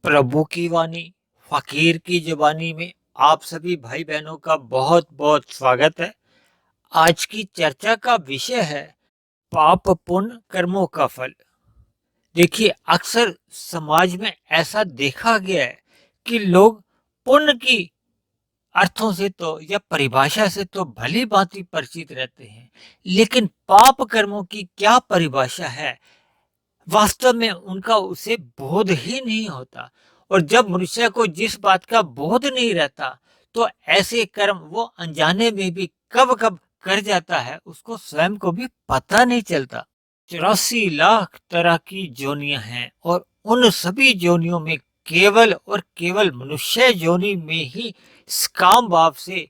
प्रभु की वाणी फकीर की जुबानी में आप सभी भाई बहनों का बहुत बहुत स्वागत है। आज की चर्चा का विषय है पाप पुण्य कर्मों का फल। देखिए, अक्सर समाज में ऐसा देखा गया है कि लोग पुण्य की अर्थों से तो या परिभाषा से तो भली भांति परिचित रहते हैं, लेकिन पाप कर्मों की क्या परिभाषा है वास्तव में उनका उसे बोध ही नहीं होता। और जब मनुष्य को जिस बात का बोध नहीं रहता तो ऐसे कर्म वो अनजाने में भी कब कब कर जाता है, उसको स्वयं को भी पता नहीं चलता। 84 लाख तरह की जोनियां हैं और उन सभी जोनियों में केवल और केवल मनुष्य जोनी में ही काम भाव से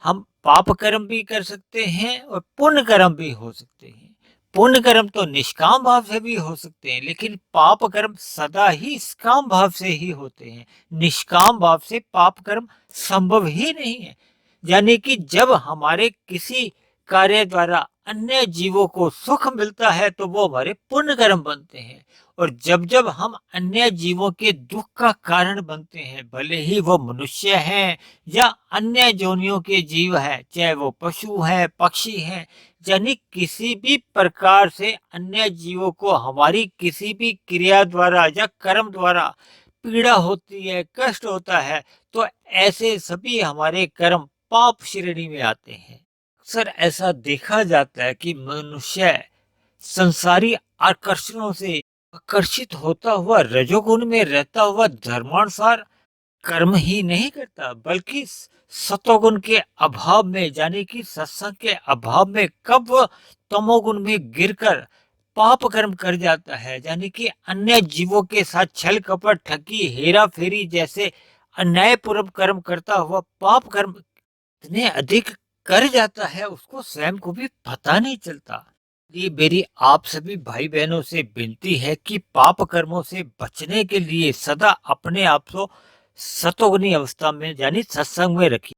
हम पाप कर्म भी कर सकते हैं और पुण्य कर्म भी हो सकते हैं। पुण्य कर्म तो निष्काम भाव से भी हो सकते हैं, लेकिन पाप कर्म सदा ही निष्काम भाव से ही होते हैं। निष्काम भाव से पाप कर्म संभव ही नहीं है। यानी कि जब हमारे किसी कार्य द्वारा अन्य जीवों को सुख मिलता है तो वो हमारे पुण्य कर्म बनते हैं, और जब जब हम अन्य जीवों के दुख का कारण बनते हैं, भले ही वो मनुष्य हैं या अन्य जोनियों के जीव है, चाहे वो पशु है पक्षी है, यानी किसी भी प्रकार से अन्य जीवों को हमारी किसी भी क्रिया द्वारा या कर्म द्वारा पीड़ा होती है, कष्ट होता है, तो ऐसे सभी हमारे कर्म पाप श्रेणी में आते हैं। अक्सर ऐसा देखा जाता है कि मनुष्य संसारी आकर्षणों से आकर्षित होता हुआ रजोगुण में रहता हुआ धर्मानुसार कर्म ही नहीं करता, बल्कि सतोगुण के अभाव में यानी कि सत्संग के अभाव में कब वह तमोगुण में गिरकर पाप कर्म कर जाता है, यानी कि अन्य जीवों के साथ छल कपट ठगी हेरा फेरी जैसे अन्यायपूर्ण कर्म करता हुआ पाप कर्म इतने अधिक कर जाता है उसको स्वयं को भी पता नहीं चलता। ये मेरी आप सभी भाई बहनों से विनती है कि पाप कर्मों से बचने के लिए सदा अपने आप को सतोगुनी अवस्था में यानी सत्संग में रखिए।